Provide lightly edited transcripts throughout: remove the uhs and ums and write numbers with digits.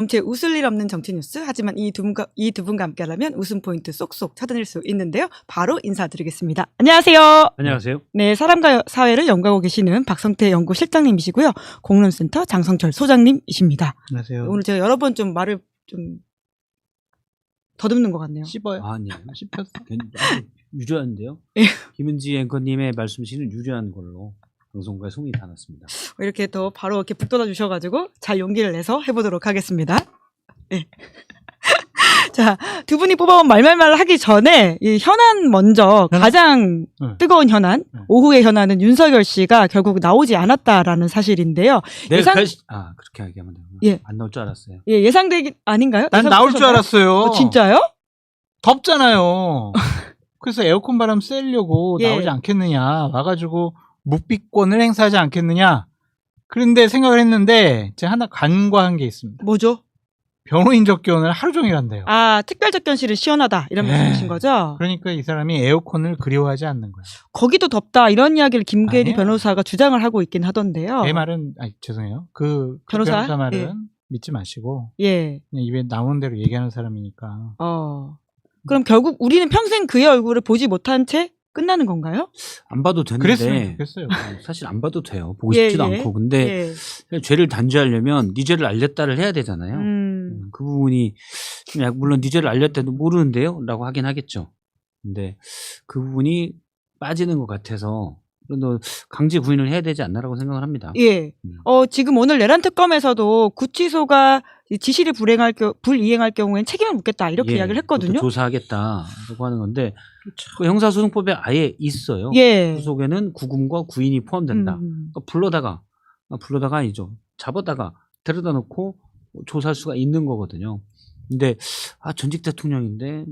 정치에 웃을 일 없는 정치 뉴스. 하지만 이 두 분과 함께하려면 웃음 포인트 쏙쏙 찾아낼 수 있는데요. 바로 인사드리겠습니다. 안녕하세요. 안녕하세요. 네, 사람과 사회를 연구하고 계시는 박성태 연구실장님이시고요. 공론센터 장성철 소장님이십니다. 안녕하세요. 오늘 제가 여러 번 좀 말을 좀 더듬는 것 같네요. 씹어요. 아니요. 씹혔어. 유려한데요. 예. 김은지 앵커님의 말씀실은 유려한 걸로 방송국에 소문이 다 났습니다. 이렇게 더 바로 이렇게 북돋아 주셔가지고 잘 용기를 내서 해보도록 하겠습니다. 네. 자, 두 분이 뽑아온 말말말 하기 전에 이 현안 먼저 가장 뜨거운 현안, 오후의 현안은 윤석열 씨가 결국 나오지 않았다라는 사실인데요. 그렇게 얘기하면 되구나. 예. 안 나올 줄 알았어요. 예, 예상되기 아닌가요? 난 나올 줄 알았어요. 진짜요? 덥잖아요. 그래서 에어컨 바람 쐬려고 예. 나오지 않겠느냐. 와가지고 묵비권을 행사하지 않겠느냐. 그런데 생각을 했는데 제가 하나 간과한 게 있습니다. 뭐죠? 변호인 접견을 하루 종일 한대요. 아, 특별 접견실은 시원하다 이런 네. 말씀이신 거죠? 그러니까 이 사람이 에어컨을 그리워하지 않는 거예요. 거기도 덥다 이런 이야기를 김계리 아니에요. 변호사가 주장을 하고 있긴 하던데요. 내 말은 죄송해요. 그 변호사? 말은 예. 믿지 마시고 예. 그냥 입에 나오는 대로 얘기하는 사람이니까. 그럼 결국 우리는 평생 그의 얼굴을 보지 못한 채 끝나는 건가요? 안 봐도 되는데. 그랬으면 좋겠어요. 사실 안 봐도 돼요. 보고 싶지도 않고. 근데 죄를 단죄하려면 네 죄를 알렸다를 해야 되잖아요. 그 부분이 물론 네 죄를 알렸다도 모르는데요? 라고 하긴 하겠죠. 근데 그 부분이 빠지는 것 같아서 강제 구인을 해야 되지 않나라고 생각을 합니다. 예. 지금 오늘 내란 특검에서도 구치소가 지시를 불이행할 경우엔 책임을 묻겠다 이렇게 이야기를 했거든요. 조사하겠다라고 하는 건데 그 형사소송법에 아예 있어요. 예. 그 속에는 구금과 구인이 포함된다. 그러니까 불러다가 아니죠. 잡아다가 데려다 놓고 조사할 수가 있는 거거든요. 근데 전직 대통령인데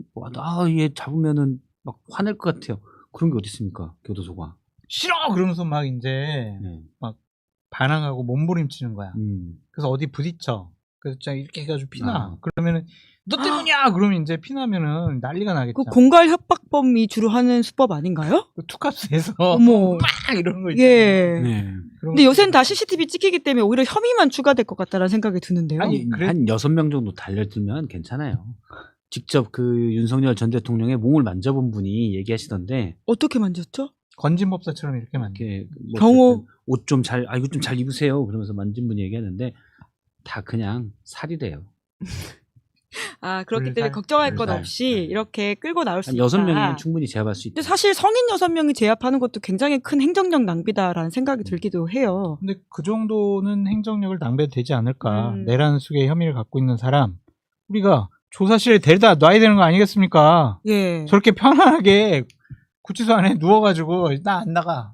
얘 잡으면은 막 화낼 것 같아요. 그런 게 어디 있습니까? 교도소가. 싫어! 그러면서 막 막 반항하고 몸부림치는 거야. 그래서 어디 부딪혀. 그래서 이렇게 해가지고 피나. 그러면은 너 때문이야! 그러면 이제 피나면은 난리가 나겠죠. 그 공갈 협박범이 주로 하는 수법 아닌가요? 그 투캅스에서 어머. 막 이런 거 있잖아요. 예. 네. 근데 요새는 다 CCTV 찍히기 때문에 오히려 혐의만 추가될 것 같다는 생각이 드는데요. 아니, 한 6명 정도 달려들면 괜찮아요. 직접 그 윤석열 전 대통령의 몸을 만져본 분이 얘기하시던데 어떻게 만졌죠? 건진법사처럼 이렇게 만져. 경호 옷 좀 이거 좀 잘 입으세요. 그러면서 만진 분이 얘기하는데 다 그냥 살이래요. 그렇기 때문에 걱정할 것 없이 이렇게 끌고 나올 수 한 있다. 6명이면 충분히 제압할 수 있다. 근데 사실 성인 6명이 제압하는 것도 굉장히 큰 행정력 낭비다라는 생각이 들기도 해요. 근데 그 정도는 행정력을 낭비해도 되지 않을까. 내란 속의 혐의를 갖고 있는 사람 우리가 조사실에 데려다 놔야 되는 거 아니겠습니까? 예. 저렇게 편안하게 구치소 안에 누워가지고 나 안 나가.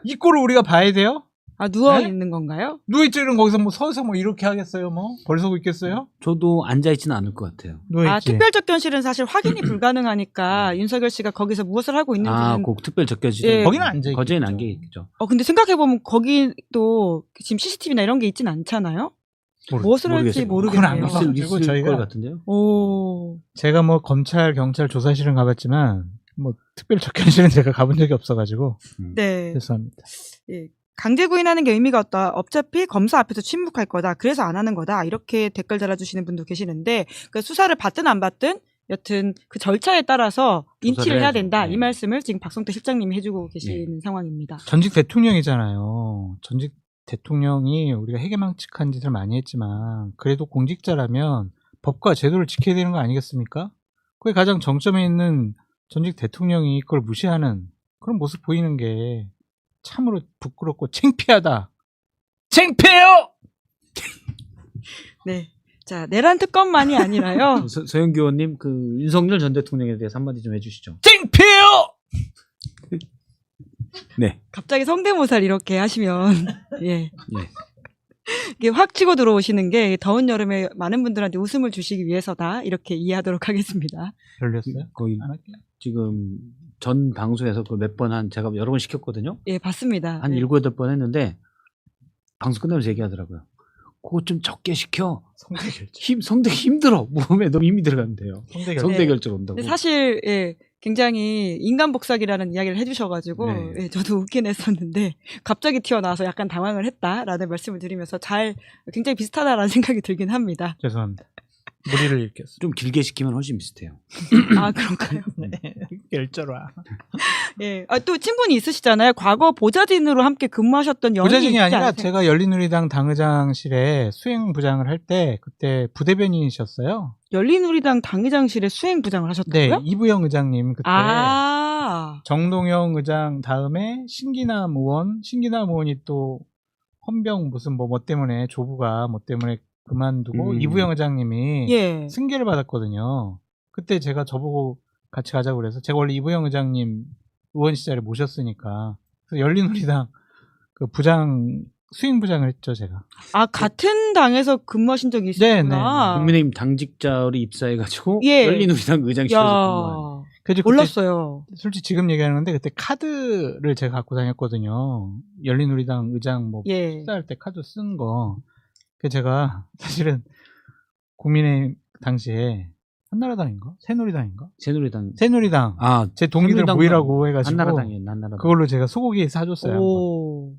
이 꼴을 우리가 봐야 돼요? 누워 네? 있는 건가요? 누워있지 그럼 거기서 서서 이렇게 하겠어요? 벌 서고 있겠어요? 저도 앉아있지는 않을 것 같아요. 누워있지. 특별접견실은 사실 확인이 불가능하니까 윤석열 씨가 거기서 무엇을 하고 있는지는 그 특별접견실. 예. 거기는 앉아있겠죠. 거제는 앉아있겠죠. 근데 생각해보면 거기도 지금 CCTV나 이런 게 있진 않잖아요? 무엇을 할지 그건 안 모르겠네요. 가가지고 있을 저희가 것 같은데요. 제가 검찰, 경찰 조사실은 가봤지만 특별 접견실은 제가 가본 적이 없어가지고 네. 죄송합니다. 예. 강제 구인하는 게 의미가 없다. 어차피 검사 앞에서 침묵할 거다. 그래서 안 하는 거다. 이렇게 댓글 달아주시는 분도 계시는데 그 수사를 받든 안 받든 여튼 그 절차에 따라서 인치를 해야 된다. 네. 이 말씀을 지금 박성태 실장님이 해주고 계시는 상황입니다. 전직 대통령이잖아요. 전직 대통령이 우리가 해괴망측한 짓을 많이 했지만 그래도 공직자라면 법과 제도를 지켜야 되는 거 아니겠습니까? 그게 가장 정점에 있는 전직 대통령이 그걸 무시하는 그런 모습 보이는 게 참으로 부끄럽고 창피하다. 창피해요! 네. 자, 내란 특검만이 아니라요. 서영기 의원님, 윤석열 전 대통령에 대해서 한마디 좀 해주시죠. 창피해요! 네. 갑자기 성대모사를 이렇게 하시면, 예. 이게 확 치고 들어오시는 게 더운 여름에 많은 분들한테 웃음을 주시기 위해서다. 이렇게 이해하도록 하겠습니다. 별로였어요? 거의 안 할게요. 지금 전 방송에서 몇 번 제가 여러 번 시켰거든요. 예, 봤습니다. 한 7, 8번 했는데 방송 끝나면서 얘기하더라고요. 그거 좀 적게 시켜. 성대결절. 성대 힘들어. 몸에 너무 힘이 들어간대요. 성대결절. 성대결절 온다고. 근데 사실, 예. 굉장히 인간 복사기라는 이야기를 해주셔가지고 네. 예, 저도 웃긴 했었는데 갑자기 튀어나와서 약간 당황을 했다라는 말씀을 드리면서 굉장히 비슷하다라는 생각이 들긴 합니다. 죄송합니다. 무리를 일으켰어요. 좀 길게 시키면 훨씬 비슷해요. 아 그런가요? 네. 열절화. 예. 아, 또 친분이 있으시잖아요. 과거 보좌진으로 함께 근무하셨던 연인이 부자진이 있지 아니라 않으세요? 제가 열린우리당 당의장실에 수행부장을 할 때 그때 부대변인이셨어요. 열린우리당 당의장실에 수행부장을 네, 하셨다고요? 이부영 의장님 그때 아, 정동영 의장 다음에 신기남 의원이 또 헌병 무슨 뭐 때문에 조부가 뭐 때문에 그만두고 이부영 의장님이 예. 승계를 받았거든요. 그때 제가 저보고 같이 가자고 그래서 제가 원래 이부영 의장님 의원 시절에 모셨으니까 그래서 열린우리당 그 수행부장을 했죠 제가. 아, 같은 당에서 근무하신 적이 있었구나. 국민의힘 당직자로 입사해가지고 예. 열린우리당 의장실에서 근무한. 야, 그래서 그때 몰랐어요. 솔직히 지금 얘기하는 건데 그때 카드를 제가 갖고 다녔거든요. 열린우리당 의장 뭐 예. 식사할 때 카드 쓴 거. 그 제가 사실은 국민의힘 당시에 한나라당인가? 새누리당인가? 새누리당. 아, 제 동기들 새누리당 모이라고 해가지고 한나라당. 그걸로 제가 소고기 사줬어요. 오.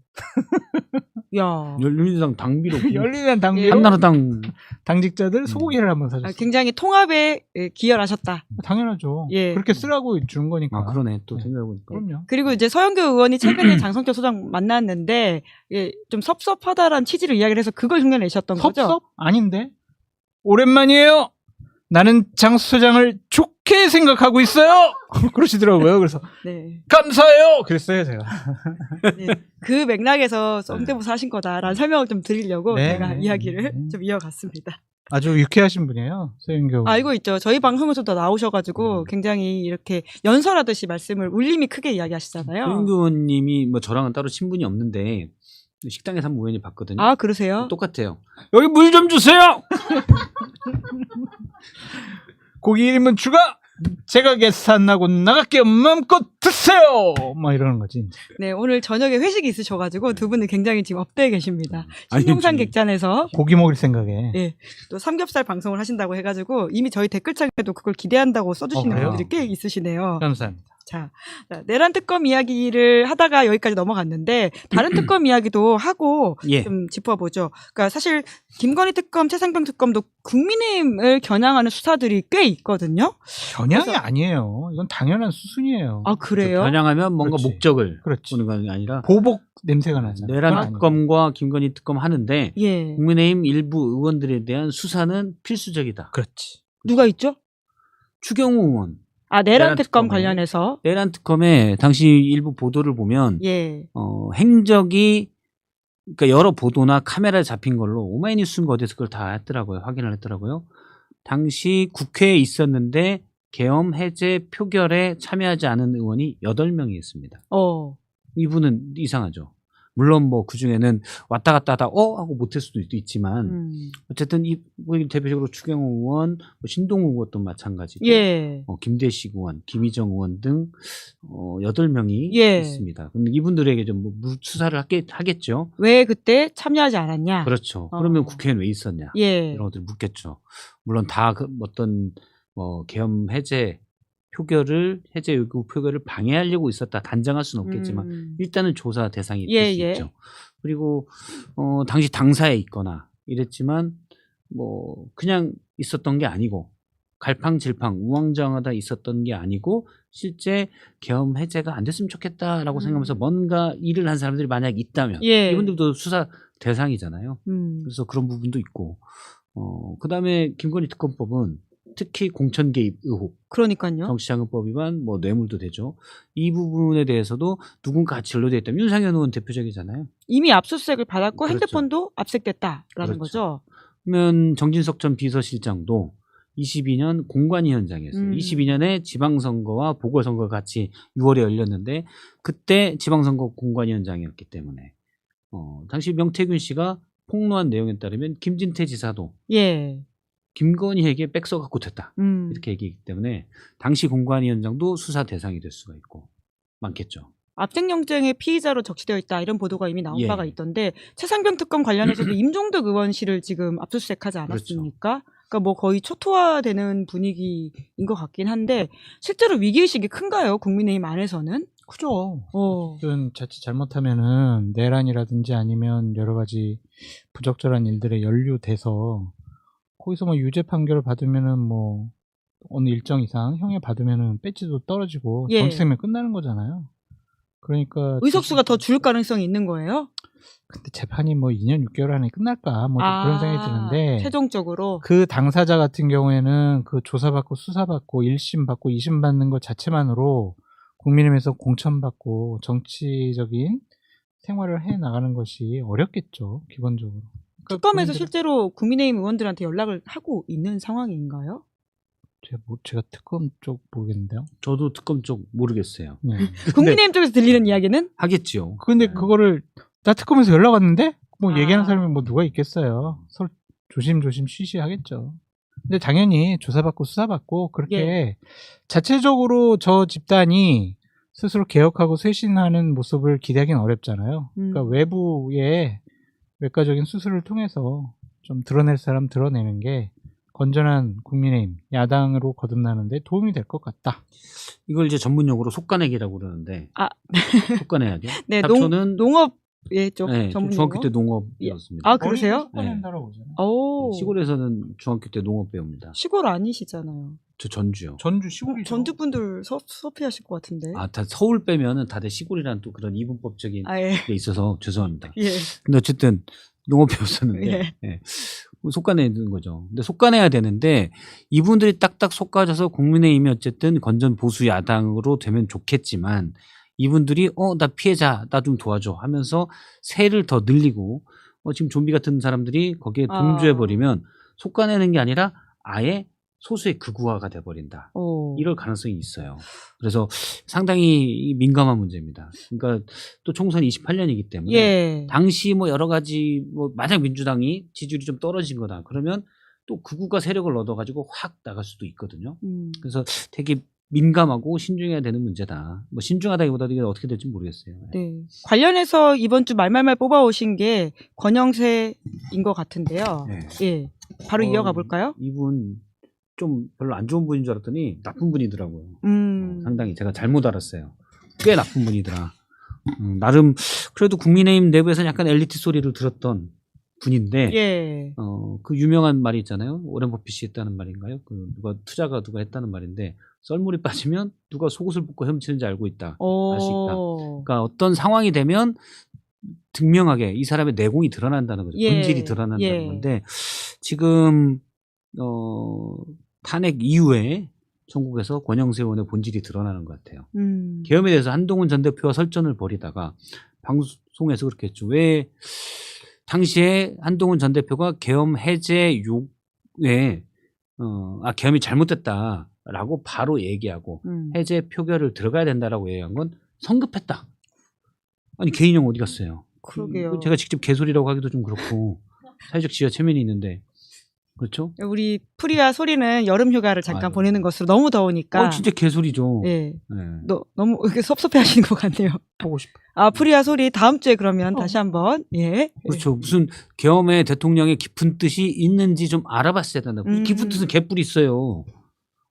야. 열린우리당 당비로. 열린우리당 당비로 한나라당. 당직자들 소고기를 한번 사줬어요. 아, 굉장히 통합에 기여하셨다. 당연하죠. 예. 그렇게 쓰라고 준 거니까. 아, 그러네. 또 네. 생각해보니까. 그럼요. 그리고 이제 서영교 의원이 최근에 장성철 소장 만났는데 예, 좀 섭섭하다라는 취지로 이야기를 해서 그걸 흉내내셨던 거죠? 섭섭? 아닌데? 오랜만이에요. 나는 장수 소장을 좋게 생각하고 있어요. 그러시더라고요. 그래서 네. 감사해요. 그랬어요 제가. 네. 그 맥락에서 성대모사 하신 거다라는 설명을 좀 드리려고 네. 제가 이야기를 네. 좀 이어갔습니다. 아주 유쾌하신 분이에요. 서영교. 알고 있죠. 저희 방송에서도 나오셔가지고 굉장히 이렇게 연설하듯이 말씀을 울림이 크게 이야기하시잖아요. 서영교 의원님이 뭐 저랑은 따로 친분이 없는데 식당에서 한번 우연히 봤거든요. 아, 그러세요? 똑같아요. 여기 물 좀 주세요. 고기 1인분 추가. 제가 계산하고 나갈게요. 마음껏 드세요. 막 이러는 거지. 네, 오늘 저녁에 회식이 있으셔가지고 두 분은 굉장히 지금 업되어 계십니다. 아니, 신용산 지금- 객잔에서 고기 먹을 생각에. 예, 또 삼겹살 방송을 하신다고 해가지고 이미 저희 댓글창에도 그걸 기대한다고 써주시는 그래요? 분들이 꽤 있으시네요. 감사합니다. 자, 내란 특검 이야기를 하다가 여기까지 넘어갔는데 다른 특검 이야기도 하고 예. 좀 짚어보죠. 그러니까 사실 김건희 특검, 최상병 특검도 국민의힘을 겨냥하는 수사들이 꽤 있거든요. 겨냥이 그래서- 아니에요. 이건 당연한 수순이에요. 아, 그래요? 겨냥하면 뭔가 그렇지. 목적을 그렇지. 보는 게 아니라 보복 냄새가 나잖아요. 내란 그건 특검과 김건희 특검 하는데 예. 국민의힘 일부 의원들에 대한 수사는 필수적이다. 그렇지. 누가 있죠? 추경호 의원. 아, 내란 내란 특검 특검에. 관련해서. 내란 특검의 당시 일부 보도를 보면 예. 행적이 그러니까 여러 보도나 카메라에 잡힌 걸로 오마이뉴스인가 어디서 그걸 다 했더라고요. 확인을 했더라고요. 당시 국회에 있었는데 계엄 해제 표결에 참여하지 않은 의원이 8명이 있습니다. 이분은 이상하죠. 물론 뭐 그중에는 왔다 갔다 하다 하고 못할 수도 있지만 어쨌든 대표적으로 추경호 의원, 신동욱 의원도 마찬가지고 예. 김대식 의원, 김희정 의원 등 8명이 예. 있습니다. 근데 이분들에게 좀 수사를 하겠죠. 왜 그때 참여하지 않았냐? 그렇죠. 그러면 국회에는 왜 있었냐? 예. 이런 것들 묻겠죠. 물론 다 어떤 계엄 해제 요구 표결을 방해하려고 있었다 단정할 수는 없겠지만 일단은 조사 대상이 될 수 있죠. 그리고 당시 당사에 있거나 이랬지만 뭐 그냥 있었던 게 아니고 갈팡질팡 우왕좌왕하다 있었던 게 아니고 실제 계엄 해제가 안 됐으면 좋겠다라고 생각하면서 뭔가 일을 한 사람들이 만약 있다면 예. 이분들도 수사 대상이잖아요. 그래서 그런 부분도 있고 그다음에 김건희 특검법은 특히 공천 개입 의혹, 그러니까요. 정치자금법 위반, 뇌물도 되죠. 이 부분에 대해서도 누군가 같이 연루되어 있다면 윤상현 의원 대표적이잖아요. 이미 압수수색을 받았고 그렇죠. 핸드폰도 압색됐다라는 그렇죠. 거죠. 그러면 정진석 전 비서실장도 22년 공관위원장이었어요. 22년에 지방선거와 보궐선거가 같이 6월에 열렸는데 그때 지방선거 공관위원장이었기 때문에 당시 명태균 씨가 폭로한 내용에 따르면 김진태 지사도 예. 김건희에게 백서갖고 됐다. 이렇게 얘기했기 때문에 당시 공관위원장도 수사 대상이 될 수가 있고 많겠죠. 압색영장의 피의자로 적시되어 있다 이런 보도가 이미 나온 예. 바가 있던데 최상병 특검 관련해서도 임종덕 의원실을 지금 압수수색하지 않았습니까? 그러니까 뭐 거의 초토화되는 분위기인 것 같긴 한데 실제로 위기의식이 큰가요? 국민의힘 안에서는? 크죠. 어떤 자칫 잘못하면은 내란이라든지 아니면 여러 가지 부적절한 일들에 연루돼서 거기서 뭐 유죄 판결을 받으면은 뭐 어느 일정 이상 형에 받으면은 배지도 떨어지고 예. 정치 생명 끝나는 거잖아요. 그러니까 의석수가 더 줄 가능성이 있는 거예요? 근데 재판이 뭐 2년 6개월 안에 끝날까 뭐 그런 생각이 드는데 최종적으로 그 당사자 같은 경우에는 그 조사받고 수사받고 1심 받고 2심 받는 것 자체만으로 국민의힘에서 공천받고 정치적인 생활을 해 나가는 것이 어렵겠죠, 기본적으로. 그러니까 특검에서 국민들은- 실제로 국민의힘 의원들한테 연락을 하고 있는 상황인가요? 제가 특검 쪽 모르겠는데요. 저도 특검 쪽 모르겠어요. 네. 국민의힘 쪽에서 들리는 이야기는? 하겠지요. 근데 네. 그거를 나 특검에서 연락 왔는데 뭐 아. 얘기하는 사람이 뭐 누가 있겠어요. 서로 조심조심 쉬쉬하겠죠. 근데 당연히 조사받고 수사받고 그렇게 자체적으로 저 집단이 스스로 개혁하고 쇄신하는 모습을 기대하기는 어렵잖아요. 그러니까 외부의 외과적인 수술을 통해서 좀 드러낼 사람 드러내는 게 건전한 국민의힘 야당으로 거듭나는데 도움이 될 것 같다. 이걸 이제 전문용어로 속가내기라고 그러는데 아. 속가내야죠. 네, 잡초는 농업의 쪽 네, 전문 중학교 용어? 때 농업이었습니다. 아, 그러세요? 속아낸다라고 보잖아요. 오. 시골에서는 중학교 때 농업 배웁니다. 시골 아니시잖아요. 저 전주요. 전주 시골이죠. 전주 분들 섭섭해하실 것 같은데. 아, 다 서울 빼면은 다들 시골이란 또 그런 이분법적인 예. 게 있어서 죄송합니다. 예. 근데 어쨌든 농업 배웠었는데 예. 속가내는 거죠. 근데 속가내야 되는데 이분들이 딱딱 속가져서 국민의힘이 어쨌든 건전 보수 야당으로 되면 좋겠지만 이분들이 나 피해자 나 좀 도와줘 하면서 세를 더 늘리고 지금 좀비 같은 사람들이 거기에 동조해 버리면 속가내는 게 아니라 아예 소수의 극우화가 돼버린다. 이럴 가능성이 있어요. 그래서 상당히 민감한 문제입니다. 그러니까 또 총선이 28년이기 때문에 예. 당시 뭐 여러 가지 뭐 만약 민주당이 지지율이 좀 떨어진 거다 그러면 또 극우가 세력을 얻어가지고 확 나갈 수도 있거든요. 그래서 되게 민감하고 신중해야 되는 문제다. 뭐 신중하다기보다도 이게 어떻게 될지 모르겠어요. 네. 관련해서 이번 주 말말말 뽑아오신 게 권영세인 것 같은데요. 네. 예. 바로 이어가 볼까요? 이분 좀 별로 안 좋은 분인 줄 알았더니 나쁜 분이더라고요. 상당히 제가 잘못 알았어요. 꽤 나쁜 분이더라. 나름 그래도 국민의힘 내부에서는 약간 엘리트 소리를 들었던 분인데 예. 그 유명한 말이 있잖아요. 오렌 버핏이 했다는 말인가요? 그 투자가 누가 했다는 말인데 썰물이 빠지면 누가 속옷을 벗고 헤엄치는지 알고 있다. 알 수 있다. 그러니까 어떤 상황이 되면 증명하게 이 사람의 내공이 드러난다는 거죠. 예. 본질이 드러난다는 예. 건데 지금 탄핵 이후에 전국에서 권영세 의원의 본질이 드러나는 것 같아요. 계엄에 대해서 한동훈 전 대표와 설전을 벌이다가 방송에서 그렇게 했죠. 왜 당시에 한동훈 전 대표가 계엄 해제 요구에 계엄이 잘못됐다라고 바로 얘기하고 해제 표결을 들어가야 된다라고 얘기한 건 성급했다. 아니 개인형 어디 갔어요? 그러게요. 제가 직접 개소리라고 하기도 좀 그렇고 사회적 지위와 체면이 있는데 그렇죠? 우리 프리와 소리는 여름 휴가를 잠깐 보내는 것으로 너무 더우니까. 진짜 개소리죠. 예. 네. 너무 이렇게 섭섭해하시는 것 같네요. 보고 싶어. 프리와 소리 다음 주에 그러면 다시 한번 예. 그렇죠. 무슨 계엄에 대통령의 깊은 뜻이 있는지 좀 알아봤어야 된다. 깊은 뜻은 개뿔이 있어요.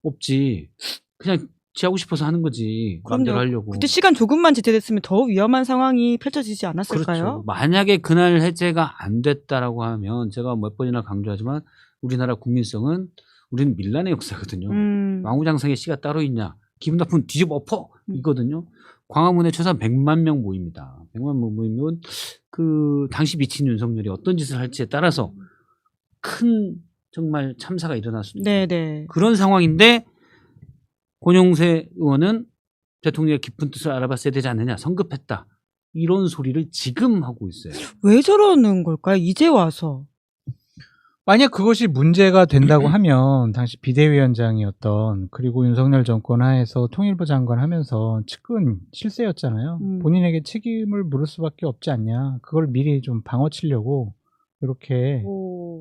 없지. 그냥 지 하고 싶어서 하는 거지. 마음대로 하려고. 그때 시간 조금만 지체됐으면 더 위험한 상황이 펼쳐지지 않았을까요? 그렇죠. 만약에 그날 해제가 안 됐다라고 하면 제가 몇 번이나 강조하지만 우리나라 국민성은 우리는 밀란의 역사거든요. 왕후장성의 씨가 따로 있냐. 기분 나쁜 뒤집어 엎어 이거든요. 광화문에 최소한 100만 명 모입니다. 100만 명 모이면 그 당시 미친 윤석열이 어떤 짓을 할지에 따라서 큰 정말 참사가 일어날 수도 있어요. 네네. 그런 상황인데 권영세 의원은 대통령의 깊은 뜻을 알아봤어야 되지 않느냐. 성급했다. 이런 소리를 지금 하고 있어요. 왜 저러는 걸까요? 이제 와서. 만약 그것이 문제가 된다고 하면 당시 비대위원장이었던 그리고 윤석열 정권 하에서 통일부 장관 하면서 측근 실세였잖아요. 본인에게 책임을 물을 수밖에 없지 않냐. 그걸 미리 좀 방어 치려고 이렇게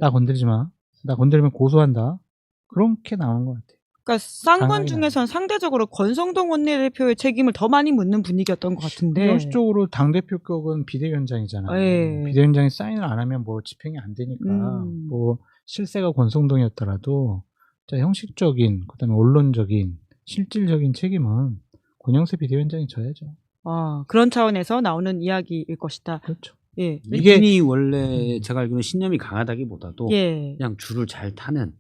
나 건드리지 마. 나 건드리면 고소한다. 그렇게 나온 것 같아요. 그러니까 쌍권 중에선 상대적으로 권성동 원내대표의 책임을 더 많이 묻는 분위기였던 것 같은데. 현실적으로 당대표격은 비대위원장이잖아요. 예. 비대위원장이 사인을 안 하면 뭐 집행이 안 되니까 뭐 실세가 권성동이었더라도 자, 형식적인, 그다음에 언론적인, 실질적인 책임은 권영세 비대위원장이 져야죠. 그런 차원에서 나오는 이야기일 것이다. 그렇죠. 예. 이분이 원래 제가 알기로는 신념이 강하다기보다도 예. 그냥 줄을 잘 타는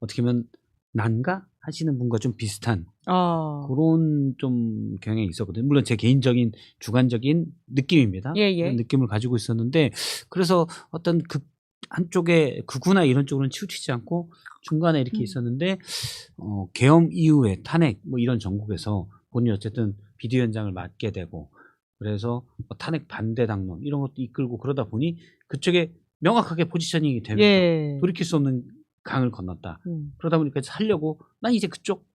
어떻게 보면 난가 하시는 분과 좀 비슷한 그런 좀 경향이 있었거든요. 물론 제 개인적인 주관적인 느낌입니다. 예, 예. 그런 느낌을 가지고 있었는데 그래서 어떤 한쪽에 극우나 이런 쪽으로는 치우치지 않고 중간에 이렇게 있었는데 계엄 이후에 탄핵 뭐 이런 전국에서 본인이 어쨌든 비대위원장을 맡게 되고 그래서 탄핵 반대 당론 이런 것도 이끌고 그러다 보니 그쪽에 명확하게 포지셔닝이 되면서 예. 돌이킬 수 없는 강을 건넜다. 그러다 보니까 살려고 난 이제 그쪽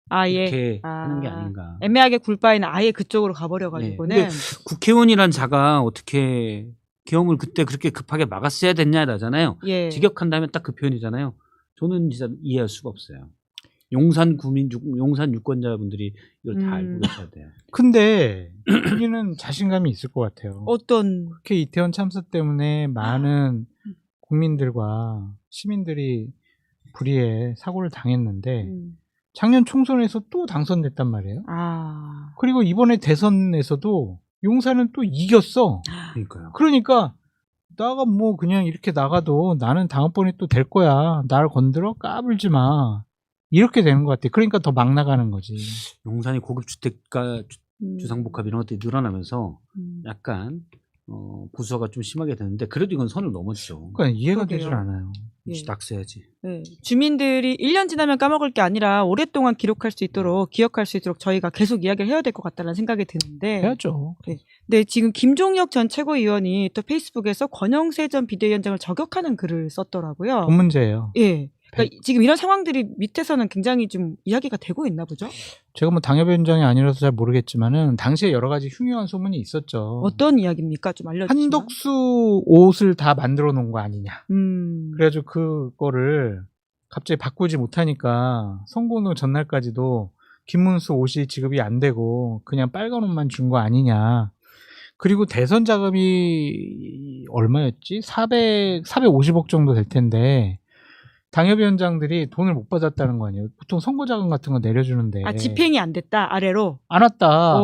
이렇게 하는 게 아닌가. 애매하게 굴 바에는 아예 그쪽으로 가버려가지고는. 근데 국회의원이란 자가 어떻게 계엄을 그때 그렇게 급하게 막았어야 됐냐라잖아요. 예. 직역한다면 딱 그 표현이잖아요. 저는 진짜 이해할 수가 없어요. 용산 유권자분들이 이걸 다 알고 계셔야 돼요. 근데 우리는 자신감이 있을 것 같아요. 어떤 그렇게 이태원 참사 때문에 많은 국민들과 시민들이 불의의 사고를 당했는데 작년 총선에서 또 당선됐단 말이에요. 그리고 이번에 대선에서도 용산은 또 이겼어. 그러니까요. 그러니까 나가 뭐 그냥 이렇게 나가도 나는 다음번에 또 될 거야. 날 건드려 까불지 마. 이렇게 되는 것 같아. 그러니까 더 막 나가는 거지. 용산이 고급 주택가 주상복합 이런 것들이 늘어나면서 약간 부서가 좀 심하게 되는데 그래도 이건 선을 넘었죠. 그러니까 이해가 그러게요. 되질 않아요. 낙서해야지. 네. 주민들이 1년 지나면 까먹을 게 아니라 오랫동안 기록할 수 있도록 기억할 수 있도록 저희가 계속 이야기를 해야 될 것 같다는 생각이 드는데 해야죠. 네, 지금 김종혁 전 최고위원이 또 페이스북에서 권영세 전 비대위원장을 저격하는 글을 썼더라고요. 돈 문제예요. 예. 그러니까 지금 이런 상황들이 밑에서는 굉장히 좀 이야기가 되고 있나 보죠? 제가 뭐 당협위원장이 아니라서 잘 모르겠지만은 당시에 여러 가지 흉흉한 소문이 있었죠. 어떤 이야기입니까? 좀 알려주시면. 한덕수 옷을 다 만들어 놓은 거 아니냐. 그래가지고 그거를 갑자기 바꾸지 못하니까 선거운동 전날까지도 김문수 옷이 지급이 안 되고 그냥 빨간 옷만 준 거 아니냐. 그리고 대선 자금이 얼마였지? 450억 정도 될 텐데 당협위원장들이 돈을 못 받았다는 거 아니에요? 보통 선거자금 같은 거 내려주는데. 집행이 안 됐다, 아래로? 안 왔다.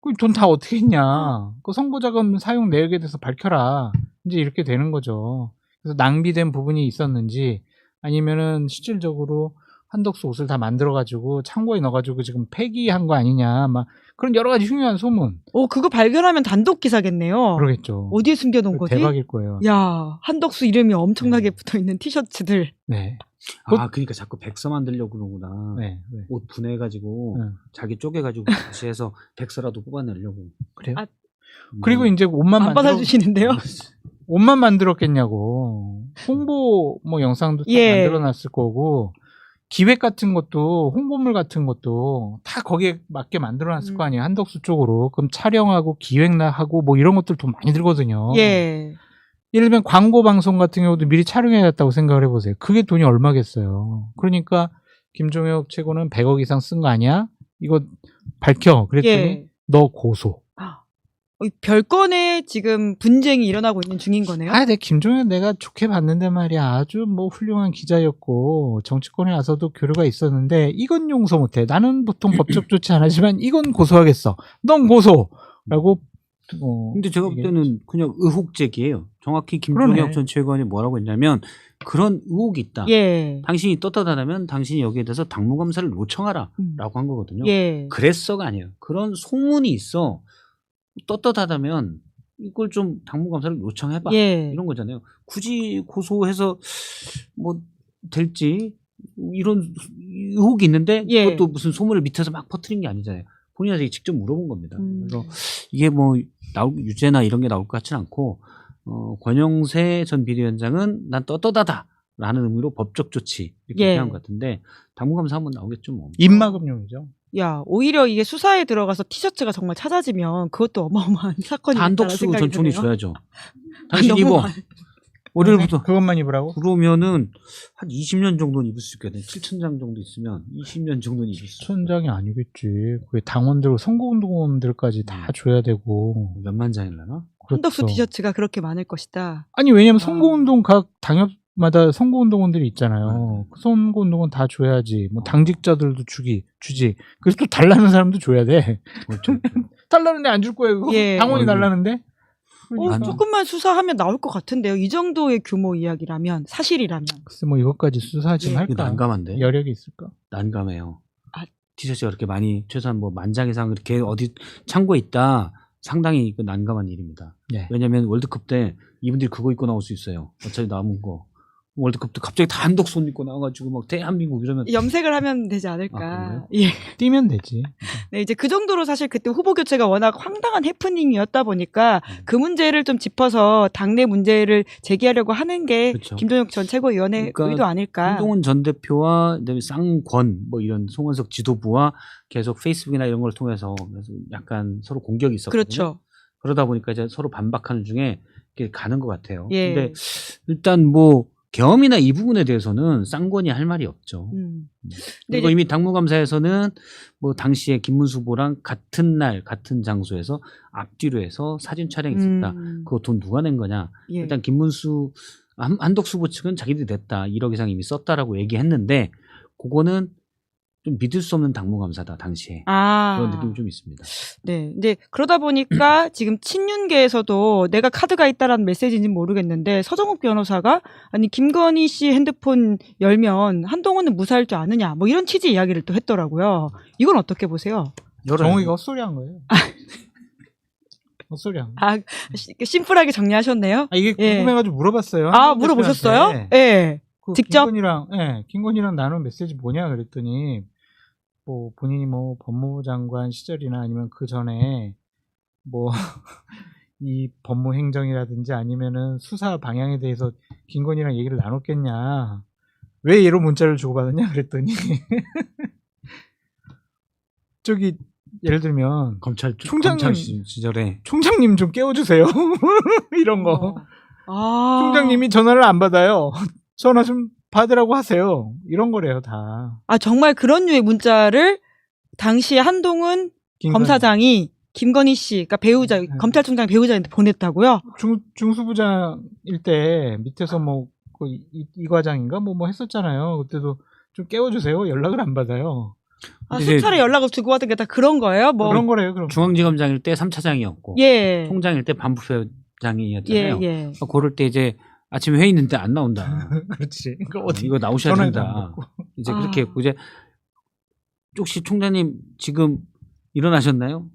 그 돈 다 어떻게 했냐. 그 선거자금 사용 내역에 대해서 밝혀라. 이제 이렇게 되는 거죠. 그래서 낭비된 부분이 있었는지 아니면은 실질적으로 한덕수 옷을 다 만들어가지고 창고에 넣어가지고 지금 폐기한 거 아니냐. 막 그런 여러 가지 흉흉한 소문. 그거 발견하면 단독 기사겠네요. 그러겠죠. 어디에 숨겨놓은 거지? 대박일 거예요. 야, 한덕수 이름이 엄청나게 붙어있는 티셔츠들. 네. 그러니까 자꾸 백서 만들려고 그러구나. 네. 옷 분해가지고 자기 쪼개가지고 같이 해서 백서라도 뽑아내려고. 그래요? 그리고 이제 옷만 안 받아주시는데요? 옷만 만들었겠냐고. 홍보 뭐 영상도 다 만들어놨을 거고 기획 같은 것도 홍보물 같은 것도 다 거기에 맞게 만들어놨을 거 아니에요. 한덕수 쪽으로. 그럼 촬영하고 기획하고 뭐 이런 것들 돈 많이 들거든요. 예. 예를 들면 광고 방송 같은 경우도 미리 촬영해야 했다고 생각을 해보세요. 그게 돈이 얼마겠어요. 그러니까 김종혁 최고는 100억 이상 쓴 거 아니야? 이거 밝혀. 그랬더니 너 고소. 별건의 지금 분쟁이 일어나고 있는 중인 거네요. 김종혁 내가 좋게 봤는데 말이야. 아주 뭐 훌륭한 기자였고 정치권에 와서도 교류가 있었는데 이건 용서 못해. 나는 보통 법적 조치 안 하지만 이건 고소하겠어. 넌 고소라고. 근데 제가 볼 때는 그냥 의혹 제기예요. 정확히 김종혁 전 최고위원이 뭐라고 했냐면 그런 의혹이 있다. 당신이 떳떳하다면 당신이 여기에 대해서 당무검사를 요청하라라고 한 거거든요. 그랬어가 아니에요. 그런 소문이 있어. 떳떳하다면 이걸 좀 당무검사를 요청해봐. 이런 거잖아요. 굳이 고소해서 뭐 될지 이런 의혹이 있는데 그것도 무슨 소문을 밑에서 막 퍼뜨린 게 아니잖아요. 본인한테 직접 물어본 겁니다. 그래서 이게 뭐 유죄나 이런 게 나올 것 같지는 않고 권영세 전 비대위원장은 난 떳떳하다라는 의미로 법적 조치 이렇게 얘기한 것 같은데 당무검사 한번 나오겠죠 뭐. 입막음용이죠. 야, 오히려 이게 수사에 들어가서 티셔츠가 정말 찾아지면 그것도 어마어마한 사건이 한덕수 전 총리 줘야죠. 당신 입어. 월요일부터. 그것만 입으라고? 그러면은 한 20년 정도는 입을 수 있거든. 7,000장 정도 있으면 20년 정도는 입을 수 있어. 7,000장이 아니겠지. 그게 당원들, 선거운동원들까지 다 줘야 되고. 몇만 장이려나? 한덕수 티셔츠가 그렇게 많을 것이다. 아니, 왜냐면 선거운동 각 당협 마다 선거운동원들이 있잖아요. 그 선거운동원 다 줘야지. 뭐 당직자들도 주지. 그래서 또 달라는 사람도 줘야 돼. 그렇죠. 달라는데 안 줄 거예요. 그거. 예. 당원이 달라는데. 그러니까. 조금만 수사하면 나올 것 같은데요. 이 정도의 규모 이야기라면, 사실이라면. 글쎄 뭐 이것까지 수사 좀 예. 할까? 난감한데. 여력이 있을까? 난감해요. 아. 티셔츠가 그렇게 많이 최소한 뭐 만장 이상 이렇게 어디 창고에 있다. 상당히 난감한 일입니다. 네. 왜냐하면 월드컵 때 이분들이 그거 입고 나올 수 있어요. 어차피 남은 거. 월드컵 때 갑자기 단독 옷 입고 나와가지고 막 대한민국 이러면 염색을 하면 되지 않을까. 그런가요? 예. 뛰면 되지. 네, 이제 그 정도로 사실 그때 후보 교체가 워낙 황당한 해프닝이었다 보니까 그 문제를 좀 짚어서 당내 문제를 제기하려고 하는 게 그렇죠. 김종혁 전 최고위원의 그러니까 의도 아닐까. 한동훈 전 대표와 그다음에 쌍권 뭐 이런 송원석 지도부와 계속 페이스북이나 이런 걸 통해서 약간 서로 공격이 있었거든요. 그렇죠. 그러다 보니까 이제 서로 반박하는 중에 이렇게 가는 것 같아요. 예. 근데 일단 뭐 계엄이나 이 부분에 대해서는 쌍권이 할 말이 없죠. 그리고 이미 당무감사에서는 뭐 당시에 김문수 후보랑 같은 날 같은 장소에서 앞뒤로 해서 사진 촬영이 있었다. 그거 돈 누가 낸 거냐. 예. 일단 김문수 한덕수 후보 측은 자기들이 냈다. 1억 이상 이미 썼다라고 얘기했는데 그거는 좀 믿을 수 없는 당무감사다 당시에. 그런 느낌이 좀 있습니다. 네, 이제 그러다 보니까 지금 친윤계에서도 내가 카드가 있다라는 메시지인지는 모르겠는데 서정욱 변호사가 아니 김건희 씨 핸드폰 열면 한동훈은 무사할 줄 아느냐 뭐 이런 취지 이야기를 또 했더라고요. 이건 어떻게 보세요? 정우이가 헛소리한 거예요. 헛소리한 거. 심플하게 정리하셨네요. 이게 궁금해가지고 물어봤어요. 물어보셨어요? 예. 그 직접? 김건희랑 나눈 메시지 뭐냐 그랬더니 뭐 본인이 뭐 법무부 장관 시절이나 아니면 그 전에 뭐 이 법무행정이라든지 아니면은 수사 방향에 대해서 김건희랑 얘기를 나눴겠냐. 왜 얘로 문자를 주고받았냐 그랬더니 저기 예를 들면 검찰 시절에 총장님 좀 깨워주세요. 이런 거. 총장님이 전화를 안 받아요. 전화 좀 받으라고 하세요. 이런 거래요, 다. 정말 그런 류의 문자를 당시에 한동훈 검사장이 김건희 씨, 그러니까 배우자, 검찰총장 배우자한테 보냈다고요? 중수부장일 때 밑에서 뭐, 이 과장인가? 뭐 했었잖아요. 그때도 좀 깨워주세요. 연락을 안 받아요. 수차례 연락을 주고받은 게 다 그런 거예요? 뭐. 그런 거래요, 그럼. 중앙지검장일 때 3차장이었고. 예. 총장일 때 반부장이었잖아요. 예. 그럴 때 이제 아침에 회의 있는데 안 나온다. 그렇지. 이거 나오셔야 된다. 이제 그렇게 했고, 이제 혹시 총장님 지금 일어나셨나요?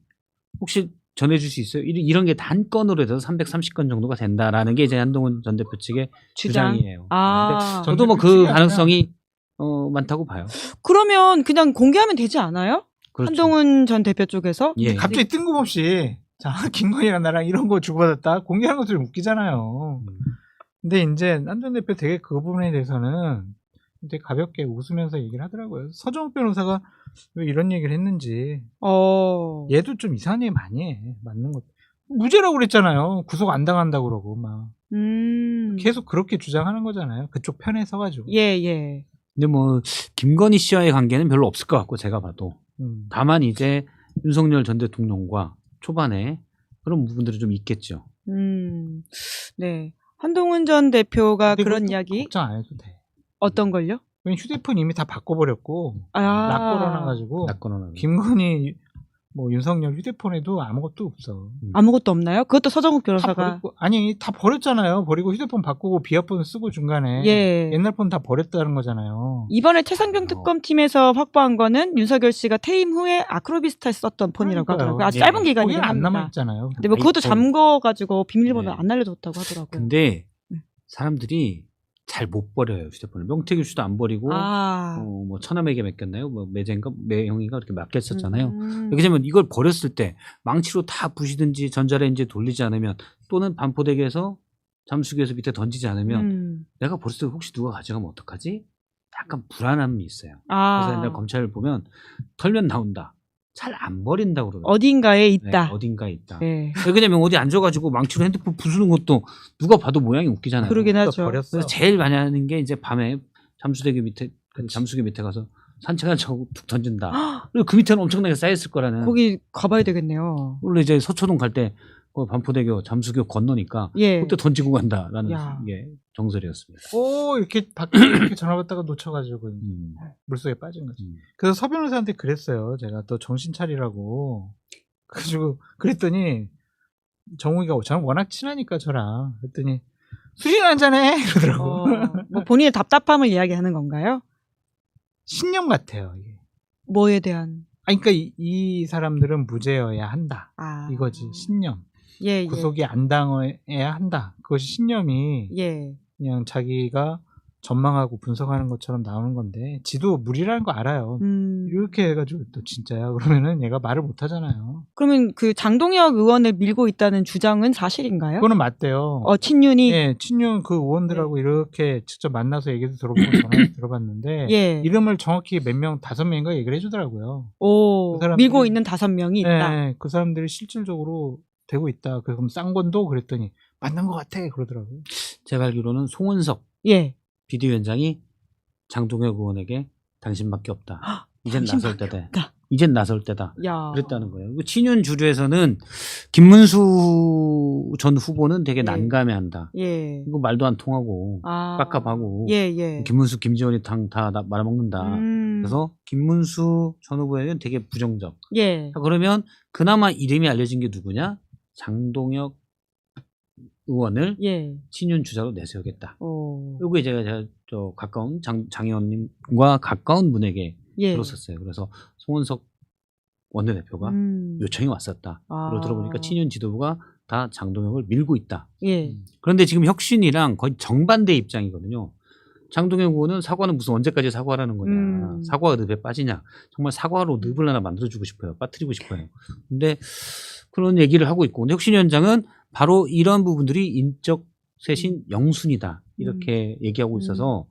혹시 전해줄 수 있어요? 이런 게 단건으로 해서 330건 정도가 된다라는 게 이제 한동훈 전 대표 측의 주장이에요. 저도 뭐 그 가능성이 많다고 봐요. 그러면 그냥 공개하면 되지 않아요? 그렇죠. 한동훈 전 대표 쪽에서? 예. 갑자기 뜬금없이 자 김건희랑 나랑 이런 거 주고받았다 공개하는 것도 좀 웃기잖아요. 근데 이제 한 전 대표 되게 그 부분에 대해서는 되게 가볍게 웃으면서 얘기를 하더라고요. 서정욱 변호사가 왜 이런 얘기를 했는지. 얘도 좀 이상한 얘기 많이 해. 맞는 것. 무죄라고 그랬잖아요. 구속 안 당한다고 그러고 막. 계속 그렇게 주장하는 거잖아요. 그쪽 편에 서가지고. 예. 근데 뭐 김건희 씨와의 관계는 별로 없을 것 같고 제가 봐도. 다만 이제 윤석열 전 대통령과 초반에 그런 부분들이 좀 있겠죠. 네. 한동훈 전 대표가 그런 이야기. 걱정 안 해도 돼. 어떤 걸요? 휴대폰 이미 다 바꿔버렸고 락걸어놔가지고 김건희 뭐 윤석열 휴대폰에도 아무것도 없어. 아무것도 없나요? 그것도 서정욱 변호사가 다 버렸잖아요. 버리고 휴대폰 바꾸고 비아폰 쓰고 중간에 옛날 폰 다 버렸다는 거잖아요. 이번에 최상병 특검팀에서 확보한 거는 윤석열 씨가 퇴임 후에 아크로비스타에 썼던 폰이라고 하더라고요. 아주 짧은 기간이긴 안 남아있잖아요. 근데 뭐 그것도 잠궈가지고 비밀번호 안 알려줬다고 하더라고요. 근데 사람들이 잘 못 버려요 휴대폰을. 명태균 씨도 안 버리고 뭐 처남에게 맡겼나요? 뭐 매형이가 그렇게 맡겼었잖아요. 이렇게 되면 이걸 버렸을 때 망치로 다 부시든지 전자레인지에 돌리지 않으면 또는 반포대교에서 잠수기에서 밑에 던지지 않으면 내가 버렸을 때 혹시 누가 가져가면 어떡하지? 약간 불안함이 있어요. 그래서 옛날 검찰을 보면 털면 나온다. 잘 안 버린다고 그러거든요. 어딘가에 있다. 네, 어딘가에 있다. 네. 왜냐면 어디 앉아가지고 망치로 핸드폰 부수는 것도 누가 봐도 모양이 웃기잖아요. 그러긴 하죠. 그래서 제일 많이 하는 게 이제 밤에 잠수대교 밑에, 잠수기 밑에 가서 산책하자고 툭 던진다. 그리고 그 밑에는 엄청나게 쌓였을 거라는. 거기 가봐야 되겠네요. 원래 이제 서초동 갈 때 반포대교 잠수교 건너니까 예. 그때 던지고 간다라는 야. 게 정설이었습니다. 오 이렇게 밖에 이렇게 전화 받다가 놓쳐가지고 물속에 빠진 거지. 그래서 서 변호사한테 그랬어요. 제가 또 정신 차리라고. 그래가지고 그랬더니 정욱이가 저랑 워낙 친하니까 저랑 그랬더니 술이나 한잔해 그러더라고. 뭐 본인의 답답함을 이야기하는 건가요? 신념 같아요. 이게. 뭐에 대한? 그러니까 이 사람들은 무죄여야 한다. 이거지 신념. 예, 구속이 안 당해야 한다. 그것이 신념이 예. 그냥 자기가 전망하고 분석하는 것처럼 나오는 건데 지도 무리라는 거 알아요. 이렇게 해가지고 또 진짜야 그러면은 얘가 말을 못 하잖아요. 그러면 그 장동혁 의원을 밀고 있다는 주장은 사실인가요? 그거는 맞대요. 친윤이 예, 친윤 그 의원들하고 이렇게 직접 만나서 얘기도 들어보고 전화도 들어봤는데 예. 이름을 정확히 몇 명, 5명인가 얘기를 해주더라고요. 오, 그 사람들이- 밀고 있는 5명이 있다. 네, 그 사람들이 실질적으로 되고 있다. 그럼 쌍권도 그랬더니 맞는 것 같아 그러더라고요. 제가 알기로는 송원석 예. 비대위원장이 장동혁 의원에게 당신밖에 없다. 이젠 나설 때다. 없다. 이젠 나설 때다. 야. 그랬다는 거예요. 친윤 주류에서는 김문수 전 후보는 되게 예. 난감해한다. 예. 이거 말도 안 통하고 깝깝하고 예, 예. 김문수, 김지원이 당 다 말아먹는다. 그래서 김문수 전 후보에는 되게 부정적. 예. 그러면 그나마 이름이 알려진 게 누구냐? 장동혁 의원을 예. 친윤 주자로 내세우겠다. 오. 요게 제가 저 가까운 장 의원님과 가까운 분에게 예. 들었었어요. 그래서 송원석 원내대표가 요청이 왔었다. 그리고 들어보니까 친윤 지도부가 다 장동혁을 밀고 있다. 예. 그런데 지금 혁신이랑 거의 정반대 입장이거든요. 장동혁 의원은 사과는 무슨 언제까지 사과라는 거냐. 사과가 늪에 빠지냐. 정말 사과로 늪을 하나 만들어주고 싶어요. 빠뜨리고 싶어요. 근데 그런 얘기를 하고 있고. 근데 혁신위원장은 바로 이런 부분들이 인적 쇄신 영순이다. 이렇게 얘기하고 있어서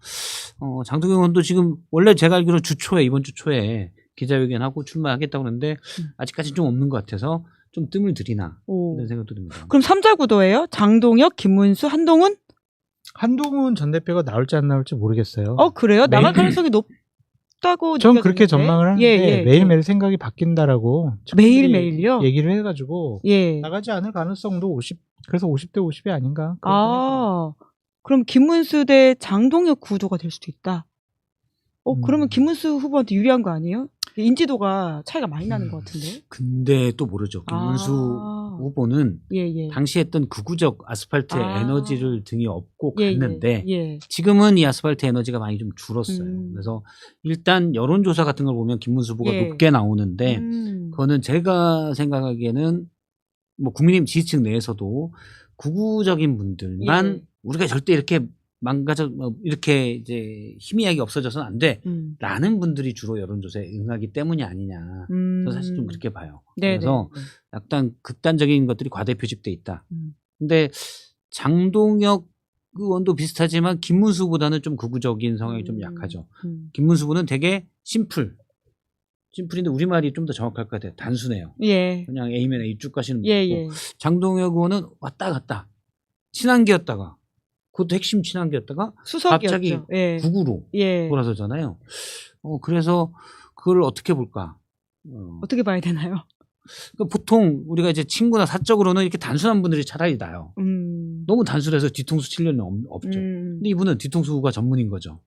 장동혁 의원도 지금 원래 제가 알기로 이번 주 초에 기자회견하고 출마하겠다고 그러는데 아직까지 좀 없는 것 같아서 좀 뜸을 들이나 이런 생각도 듭니다. 그럼 3자 구도예요? 장동혁, 김문수, 한동훈? 한동훈 전 대표가 나올지 안 나올지 모르겠어요. 그래요? 나갈 가능성이 높다고 전 느껴지는데? 그렇게 전망을 하는데 예. 매일매일 생각이 바뀐다라고 매일매일요? 얘기를 해가지고 예. 나가지 않을 가능성도 그래서 50대 50이 아닌가. 그럼 김문수 대 장동혁 구도가 될 수도 있다. 그러면 김문수 후보한테 유리한 거 아니에요? 인지도가 차이가 많이 나는 것 같은데. 근데 또 모르죠. 김문수 후보는 예. 당시 했던 극우적 아스팔트 에너지를 등에 업고 갔는데 예. 지금은 이 아스팔트 에너지가 많이 좀 줄었어요. 그래서 일단 여론조사 같은 걸 보면 김문수 후보가 높게 나오는데 그거는 제가 생각하기에는 뭐 국민의힘 지지층 내에서도 극우적인 분들만 우리가 절대 이렇게 이렇게 이제 희미하게 없어져서는 안 돼. 라는 분들이 주로 여론조사에 응하기 때문이 아니냐. 저는 사실 좀 그렇게 봐요. 그래서 약간 극단적인 것들이 과대표집돼 있다. 근데 장동혁 의원도 비슷하지만 김문수 후보다는 좀 극우적인 성향이 좀 약하죠. 김문수 후보는 되게 심플인데 우리말이 좀 더 정확할 것 같아요. 단순해요. 그냥 A면 A 쭉 가시는 분이고 장동혁 의원은 왔다 갔다 친한계였다가 그것도 핵심 친한계였다가 갑자기 극우로 돌아서잖아요. 그래서 그걸 어떻게 볼까? 어떻게 봐야 되나요? 그러니까 보통 우리가 이제 친구나 사적으로는 이렇게 단순한 분들이 차라리 나요. 너무 단순해서 뒤통수 칠 일은 없죠. 근데 이분은 뒤통수가 전문인 거죠.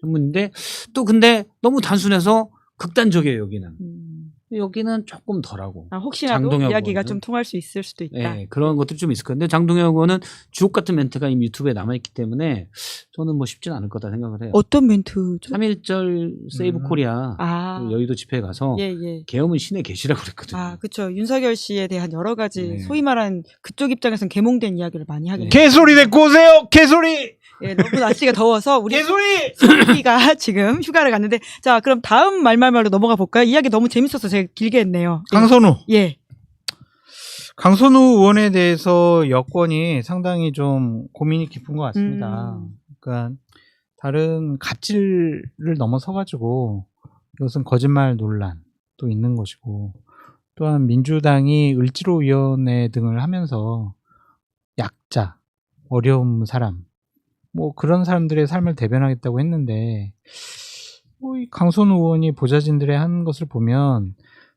전문인데 또 근데 너무 단순해서 극단적이에요, 여기는. 여기는 조금 덜하고. 혹시라도 이야기가 좀 통할 수 있을 수도 있다. 네, 그런 것들이 좀 있을 건데 장동혁 의원은 주옥 같은 멘트가 이미 유튜브에 남아있기 때문에 저는 뭐 쉽지는 않을 거다 생각을 해요. 어떤 멘트죠? 3.1절 세이브 코리아 여의도 집회에 가서 계엄은 신의 계시라고 그랬거든요. 그렇죠. 윤석열 씨에 대한 여러 가지 소위 말한 그쪽 입장에서는 개몽된 이야기를 많이 하긴 개소리 데리고 오세요. 개소리. 너무 날씨가 더워서 우리 개소리! 소희가 지금 휴가를 갔는데 자 그럼 다음 말말말로 넘어가 볼까요? 이야기 너무 재밌어서 제가 길게 했네요. 강선우. 강선우 의원에 대해서 여권이 상당히 좀 고민이 깊은 것 같습니다. 그러니까 다른 갑질을 넘어서가지고 이것은 거짓말 논란도 있는 것이고 또한 민주당이 을지로위원회 등을 하면서 약자, 어려운 사람 뭐 그런 사람들의 삶을 대변하겠다고 했는데 이 강선우 의원이 보좌진들의 한 것을 보면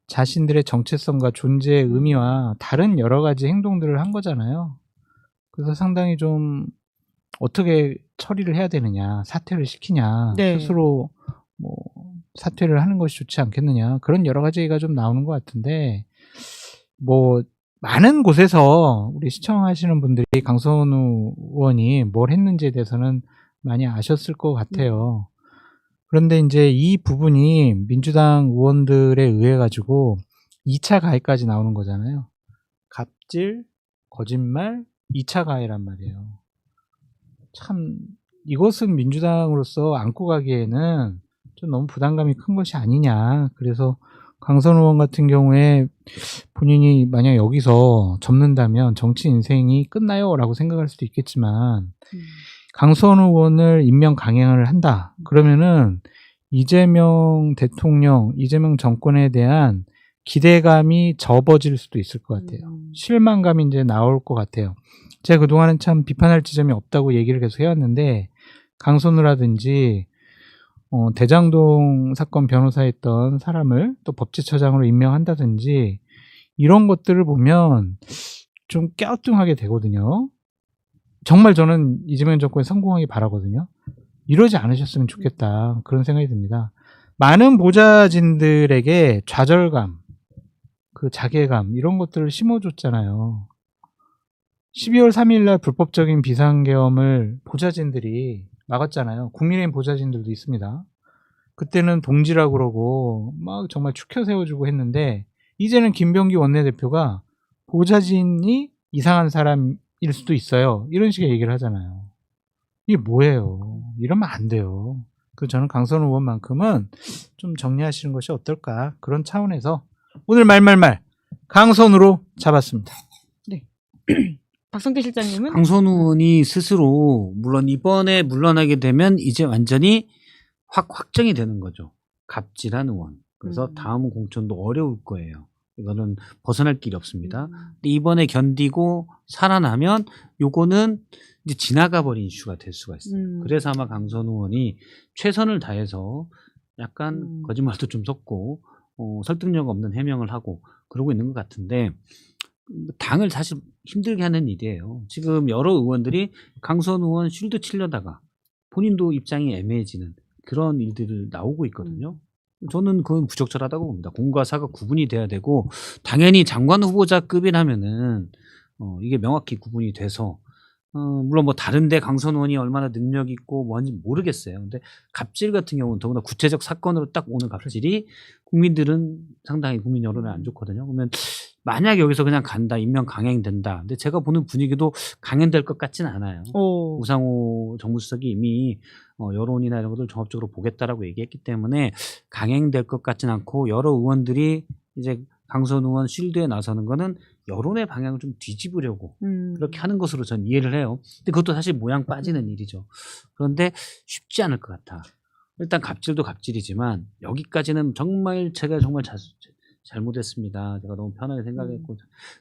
자신들의 정체성과 존재의 의미와 다른 여러 가지 행동들을 한 거잖아요. 그래서 상당히 좀 어떻게 처리를 해야 되느냐, 사퇴를 시키냐, 네. 스스로 뭐 사퇴를 하는 것이 좋지 않겠느냐, 그런 여러 가지 얘기가 좀 나오는 것 같은데, 뭐 많은 곳에서 우리 시청하시는 분들이 강선우 의원이 뭘 했는지에 대해서는 많이 아셨을 것 같아요. 그런데 이제 이 부분이 민주당 의원들에 의해 가지고 2차 가해까지 나오는 거잖아요. 갑질, 거짓말, 2차 가해란 말이에요. 참 이것은 민주당으로서 안고 가기에는 좀 너무 부담감이 큰 것이 아니냐. 그래서 강선우 의원 같은 경우에 본인이 만약 여기서 접는다면 정치 인생이 끝나요? 라고 생각할 수도 있겠지만 강선우 의원을 임명 강행을 한다. 그러면은 이재명 대통령, 이재명 정권에 대한 기대감이 접어질 수도 있을 것 같아요. 실망감이 이제 나올 것 같아요. 제가 그동안은 참 비판할 지점이 없다고 얘기를 계속 해왔는데, 강선우라든지 대장동 사건 변호사였던 사람을 또 법제처장으로 임명한다든지 이런 것들을 보면 좀 갸우뚱하게 되거든요. 정말 저는 이재명 정권이 성공하기 바라거든요. 이러지 않으셨으면 좋겠다, 그런 생각이 듭니다. 많은 보좌진들에게 좌절감, 그 자괴감 이런 것들을 심어줬잖아요. 12월 3일 날 불법적인 비상계엄을 보좌진들이 막았잖아요. 국민의힘 보좌진들도 있습니다. 그때는 동지라고 그러고 막 정말 추켜 세워주고 했는데, 이제는 김병기 원내대표가 보좌진이 이상한 사람일 수도 있어요, 이런 식의 얘기를 하잖아요. 이게 뭐예요? 이러면 안 돼요. 그 저는 강선우 의원만큼은 좀 정리하시는 것이 어떨까, 그런 차원에서 오늘 말말말 강선우로 잡았습니다. 네. 박성태 실장님은 강선우 의원이 스스로 물론 이번에 물러나게 되면 이제 완전히 확정이 되는 거죠. 갑질한 의원. 그래서 다음 공천도 어려울 거예요. 이거는 벗어날 길이 없습니다. 근데 이번에 견디고 살아나면 요거는 이제 지나가 버린 이슈가 될 수가 있어요. 그래서 아마 강선우 의원이 최선을 다해서 약간 거짓말도 좀 섞고 설득력 없는 해명을 하고 그러고 있는 것 같은데, 당을 사실 힘들게 하는 일이에요. 지금 여러 의원들이 강선우 의원 쉴드 치려다가 본인도 입장이 애매해지는 그런 일들을 나오고 있거든요. 저는 그건 부적절하다고 봅니다. 공과 사가 구분이 돼야 되고, 당연히 장관 후보자급이라면은 이게 명확히 구분이 돼서 물론 뭐 다른데 강선우 의원이 얼마나 능력 있고 뭔지 모르겠어요. 근데 갑질 같은 경우는 더구나 구체적 사건으로 딱 오는 갑질이 국민들은 상당히 국민 여론에 안 좋거든요. 그러면 만약 여기서 그냥 간다, 임명 강행된다. 근데 제가 보는 분위기도 강행될 것 같지는 않아요. 우상호 정무수석이 이미 여론이나 이런 것들 종합적으로 보겠다라고 얘기했기 때문에 강행될 것 같지는 않고, 여러 의원들이 이제 강선우 의원 쉴드에 나서는 거는 여론의 방향을 좀 뒤집으려고 그렇게 하는 것으로 전 이해를 해요. 근데 그것도 사실 모양 빠지는 일이죠. 그런데 쉽지 않을 것 같아. 일단 갑질도 갑질이지만 여기까지는 정말 제가 정말 잘못했습니다, 제가 너무 편하게 생각했고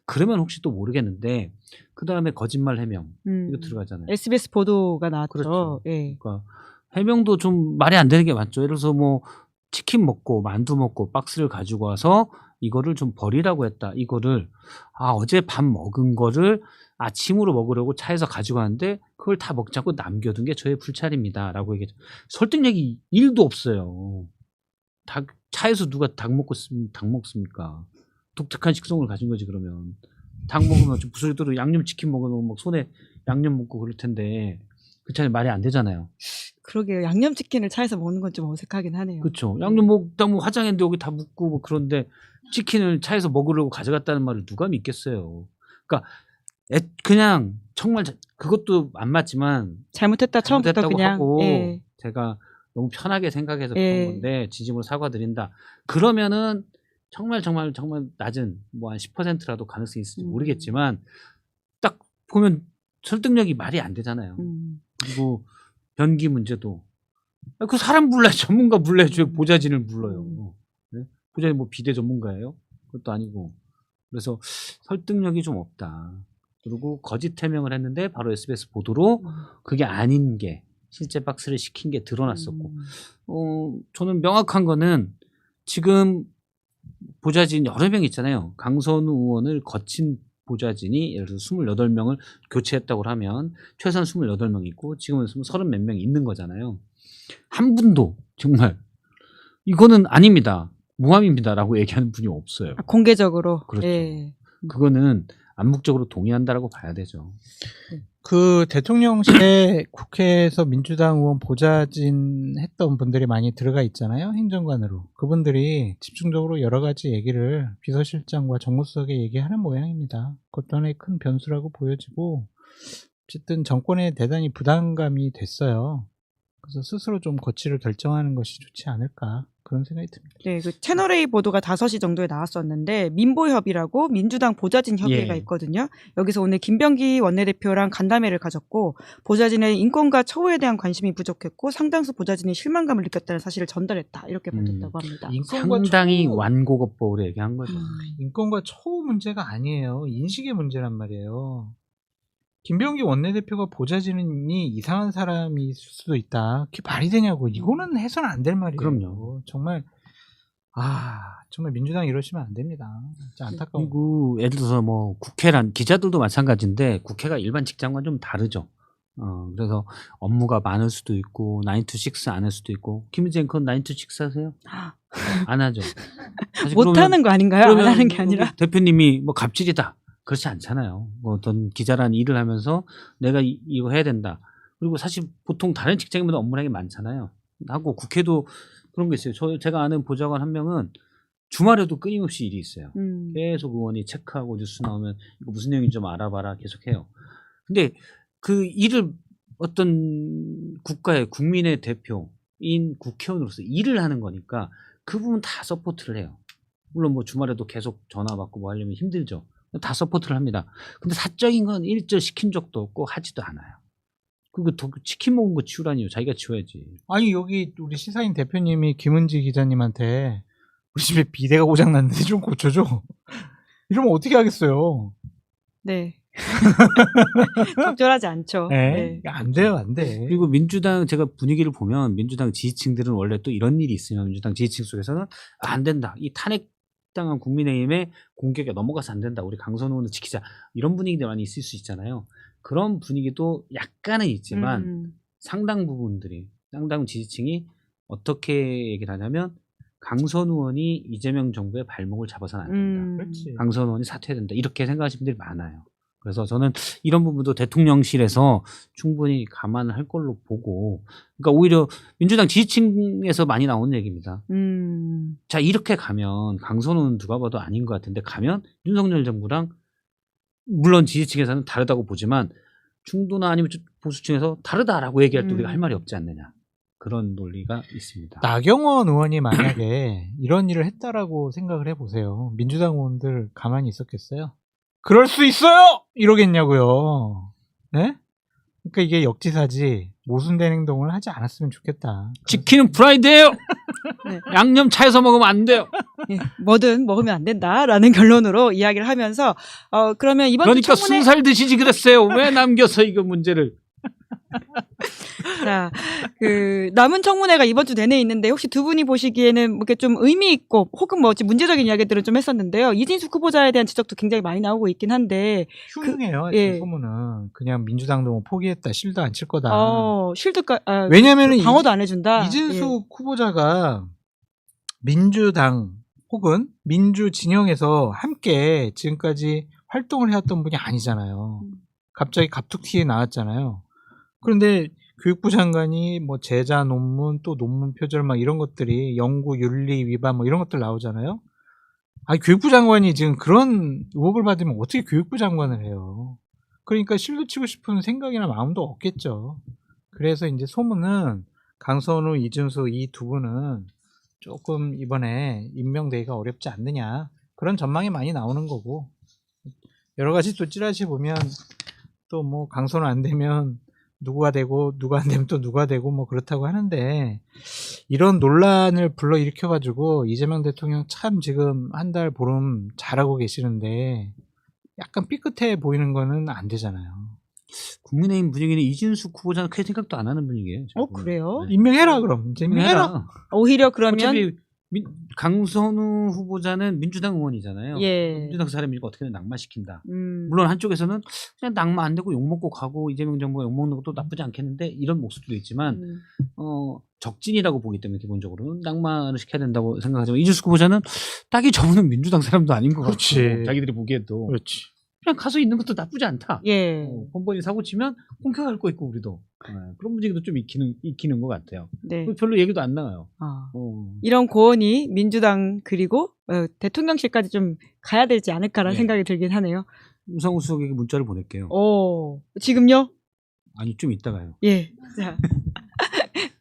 그러면 혹시 또 모르겠는데, 그 다음에 거짓말 해명 이거 들어가잖아요. SBS 보도가 나왔죠. 그렇죠. 예. 그러니까 해명도 좀 말이 안 되는 게 맞죠. 예를 들어서 뭐 치킨 먹고 만두 먹고 박스를 가지고 와서 이거를 좀 버리라고 했다. 이거를 어제 밥 먹은 거를 아침으로 먹으려고 차에서 가지고 왔는데 그걸 다 먹지 않고 남겨둔 게 저의 불찰입니다, 라고 얘기했죠. 설득력이 1도 없어요. 차에서 누가 닭 먹습니까? 독특한 식성을 가진 거지. 그러면 닭 먹으면 좀 부스러기도 양념치킨 먹으면 막 손에 양념 묻고 그럴 텐데 그 차에 말이 안 되잖아요. 그러게요. 양념치킨을 차에서 먹는 건 좀 어색하긴 하네요. 그렇죠. 양념 먹다 뭐 화장했는데 여기 다 묻고 뭐 그런데 치킨을 차에서 먹으려고 가져갔다는 말을 누가 믿겠어요. 그러니까 그냥 정말 그것도 안 맞지만 잘못했다 처음부터 그냥 하고 예. 제가 너무 편하게 생각해서 그런 건데 진심으로 사과드린다. 그러면은 정말 낮은 뭐 한 10%라도 가능성이 있을지 모르겠지만 딱 보면 설득력이 말이 안 되잖아요. 그리고 변기 문제도 그 사람 불러야지, 전문가 불러야지 왜 보좌진을 불러요. 네? 보좌진 뭐 비대 전문가예요? 그것도 아니고. 그래서 설득력이 좀 없다. 그리고 거짓 해명을 했는데 바로 SBS 보도로 그게 아닌 게 실제 박스를 시킨 게 드러났었고, 저는 명확한 거는 지금 보좌진 여러 명 있잖아요. 강선우 의원을 거친 보좌진이 예를 들어서 28명을 교체했다고 하면 최소한 28명 있고 지금은 30 몇 명이 있는 거잖아요. 한 분도 정말 이거는 아닙니다. 무함입니다라고 얘기하는 분이 없어요. 공개적으로. 그렇죠. 예. 그거는 암묵적으로 동의한다라고 봐야 되죠. 그 대통령실에 국회에서 민주당 의원 보좌진 했던 분들이 많이 들어가 있잖아요. 행정관으로. 그분들이 집중적으로 여러 가지 얘기를 비서실장과 정무수석에 얘기하는 모양입니다. 그것도 하나의 큰 변수라고 보여지고 어쨌든 정권에 대단히 부담감이 됐어요. 그래서 스스로 좀 거취를 결정하는 것이 좋지 않을까 그런 생각이 듭니다. 네, 그 채널A 보도가 5시 정도에 나왔었는데 민보협이라고 민주당 보좌진 협의회가 예. 있거든요. 여기서 오늘 김병기 원내대표랑 간담회를 가졌고 보좌진의 인권과 처우에 대한 관심이 부족했고 상당수 보좌진이 실망감을 느꼈다는 사실을 전달했다. 이렇게 밝혔다고 합니다. 상당히 완고급법으로 얘기한 거죠. 인권과 처우 문제가 아니에요. 인식의 문제란 말이에요. 김병기 원내대표가 보좌진이 이상한 사람이 있을 수도 있다. 그게 말이 되냐고. 이거는 해서는 안 될 말이에요. 그럼요. 정말 정말 민주당 이러시면 안 됩니다. 진짜 안타까워. 그리고 예를 들어서 뭐 국회란 기자들도 마찬가지인데 국회가 일반 직장과 좀 다르죠. 그래서 업무가 많을 수도 있고 9to6 안 할 수도 있고 김희재 앵커는 9to6 하세요? 안 하죠. 사실 못하는 거 아닌가요? 안 하는 게 아니라. 대표님이 뭐 갑질이다. 그렇지 않잖아요. 뭐 어떤 기자라는 일을 하면서 내가 이거 해야 된다. 그리고 사실 보통 다른 직장인보다 업무량이 많잖아요. 하고 국회도 그런 게 있어요. 제가 아는 보좌관 한 명은 주말에도 끊임없이 일이 있어요. 계속 의원이 체크하고 뉴스 나오면 이거 무슨 내용인지 좀 알아봐라 계속 해요. 근데 그 일을 어떤 국가의 국민의 대표인 국회의원으로서 일을 하는 거니까 그 부분 다 서포트를 해요. 물론 뭐 주말에도 계속 전화 받고 뭐 하려면 힘들죠. 다 서포트를 합니다. 근데 사적인 건 일절 시킨 적도 없고 하지도 않아요. 그리고 치킨 먹은 거 치우라니요. 자기가 치워야지. 아니 여기 우리 시사인 대표님이 김은지 기자님한테 우리 집에 비대가 고장났는데 좀 고쳐줘. 이러면 어떻게 하겠어요. 네. 적절하지 않죠. 네. 안 돼요. 안 돼. 그리고 민주당 제가 분위기를 보면 민주당 지지층들은 원래 또 이런 일이 있으면 민주당 지지층 속에서는 안 된다. 이 탄핵당한 국민의힘의 공격에 넘어가서 안 된다. 우리 강선우 의원을 지키자. 이런 분위기들 많이 있을 수 있잖아요. 그런 분위기도 약간은 있지만 상당 지지층이 어떻게 얘기를 하냐면 강선우 의원이 이재명 정부의 발목을 잡아서는 안 된다. 그렇지. 강선우 의원이 사퇴해야 된다. 이렇게 생각하시는 분들이 많아요. 그래서 저는 이런 부분도 대통령실에서 충분히 감안을 할 걸로 보고, 그러니까 오히려 민주당 지지층에서 많이 나오는 얘기입니다. 자, 이렇게 가면 강선우는 누가 봐도 아닌 것 같은데 가면 윤석열 정부랑 물론 지지층에서는 다르다고 보지만 중도나 아니면 보수층에서 다르다라고 얘기할 때 우리가 할 말이 없지 않느냐. 그런 논리가 있습니다. 나경원 의원이 만약에 이런 일을 했다라고 생각을 해보세요. 민주당 의원들 가만히 있었겠어요? 그럴 수 있어요! 이러겠냐고요. 네? 그러니까 이게 역지사지 모순된 행동을 하지 않았으면 좋겠다. 치킨은 프라이드예요. 네. 양념 차에서 먹으면 안 돼요. 예, 뭐든 먹으면 안 된다라는 결론으로 이야기를 하면서 그러면 이번 그러니까 주 청문회 20살 드시지 그랬어요. 왜 남겨서 이거 문제를. 자, 그 남은 청문회가 이번 주 내내 있는데 혹시 두 분이 보시기에는 뭐 이렇게 좀 의미 있고 혹은 뭐 문제적인 이야기들을 좀 했었는데요. 이진숙 후보자에 대한 지적도 굉장히 많이 나오고 있긴 한데 흉해요. 예. 소문은 그냥 민주당도 뭐 포기했다, 실드 안 칠 거다. 실드가 왜냐면은 방어도 안 해준다. 이진숙 후보자가 민주당 혹은 민주 진영에서 함께 지금까지 활동을 해왔던 분이 아니잖아요. 갑자기 갑툭튀에 나왔잖아요. 그런데 교육부 장관이 뭐 제자 논문 또 논문 표절 막 이런 것들이 연구 윤리 위반 뭐 이런 것들 나오잖아요. 아니 교육부 장관이 지금 그런 의혹을 받으면 어떻게 교육부 장관을 해요. 그러니까 실드 치고 싶은 생각이나 마음도 없겠죠. 그래서 이제 소문은 강선우, 이준수 이 두 분은 조금 이번에 임명되기가 어렵지 않느냐 그런 전망이 많이 나오는 거고 여러 가지 또 찌라시 보면 또 뭐 강선우 안 되면 누구가 되고 누가 안 되면 또 누가 되고 뭐 그렇다고 하는데 이런 논란을 불러일으켜가지고 이재명 대통령 참 지금 한 달 보름 잘하고 계시는데 약간 삐끗해 보이는 거는 안 되잖아요. 국민의힘 분위기는 이준숙 후보자는 크게 생각도 안 하는 분위기예요. 제가 보면. 그래요? 네. 임명해라 그럼. 이제 임명해라. 오히려 그러면 어차피 강선우 후보자는 민주당 의원이잖아요. 예. 민주당 사람이니까 어떻게든 낙마시킨다. 음. 물론 한쪽에서는 그냥 낙마 안 되고 욕먹고 가고 이재명 정부가 욕먹는 것도 나쁘지 않겠는데 이런 목소리도 있지만 적진이라고 보기 때문에 기본적으로는 낙마를 시켜야 된다고 생각하지만 이준숙 후보자는 딱히 저분은 민주당 사람도 아닌 것 같고 그렇지. 자기들이 보기에도 그렇지. 그냥 가서 있는 것도 나쁘지 않다. 예. 번번이 사고 치면 공격할 거 있고 우리도 그런 분위기도 좀 익히는 것 같아요. 네. 별로 얘기도 안 나와요. 이런 고언이 민주당 그리고 대통령실까지 좀 가야 되지 않을까라는 네. 생각이 들긴 하네요. 우상호 수석에게 문자를 보낼게요. 지금요? 아니 좀 이따가요. 예. 자.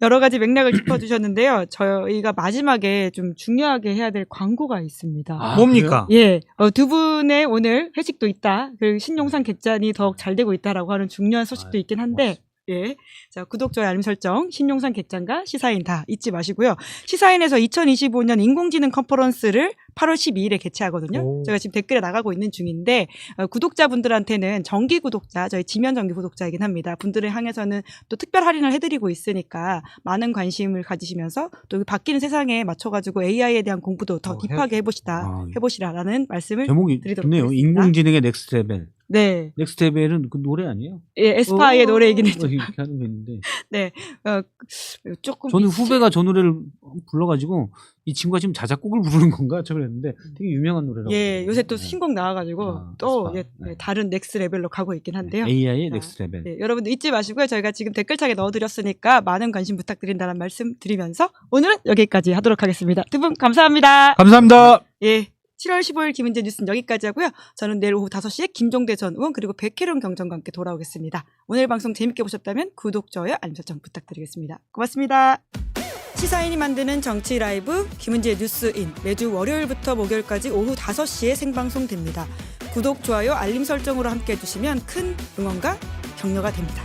여러 가지 맥락을 짚어주셨는데요. 저희가 마지막에 좀 중요하게 해야 될 광고가 있습니다. 뭡니까? 예. 두 분의 오늘 회식도 있다. 그리고 신용상 객잔이 더욱 잘 되고 있다라고 하는 중요한 소식도 있긴 한데, 예. 자, 구독, 좋아요, 알림 설정, 신용상 객잔과 시사인 다 잊지 마시고요. 시사인에서 2025년 인공지능 컨퍼런스를 8월 12일에 개최하거든요. 제가 지금 댓글에 나가고 있는 중인데 구독자분들한테는 정기 구독자, 저희 지면 정기 구독자이긴 합니다. 분들을 향해서는 또 특별 할인을 해드리고 있으니까 많은 관심을 가지시면서 또 바뀌는 세상에 맞춰가지고 AI에 대한 공부도 더 딥하게 해보시라라는 말씀을 제목이 드리도록 좋네요. 하겠습니다. 인공지능의 넥스트 레벨. 네. 넥스트 레벨은 그 노래 아니에요? 예, 에스파의 노래이긴 했죠. 이렇게 하는 거 있는데. 네. 조금 저는 후배가 저 노래를 불러가지고 이 친구가 지금 자작곡을 부르는 건가 저 그랬는데 되게 유명한 노래라고. 예, 요새 또 신곡 나와가지고 또 에스파. 다른 넥스 레벨로 가고 있긴 한데요. AI의 넥스트 레벨. 네, 여러분들 잊지 마시고요. 저희가 지금 댓글창에 넣어드렸으니까 많은 관심 부탁드린다는 말씀 드리면서 오늘은 여기까지 하도록 하겠습니다. 두 분 감사합니다. 감사합니다. 예. 7월 15일 김은재 뉴스는 여기까지 하고요. 저는 내일 오후 5시에 김종대 전 의원 그리고 백혜룡 경정과 함께 돌아오겠습니다. 오늘 방송 재밌게 보셨다면 구독, 좋아요, 알림 설정 부탁드리겠습니다. 고맙습니다. 시사인이 만드는 정치 라이브 김은재 뉴스인 매주 월요일부터 목요일까지 오후 5시에 생방송됩니다. 구독, 좋아요, 알림 설정으로 함께 해주시면 큰 응원과 격려가 됩니다.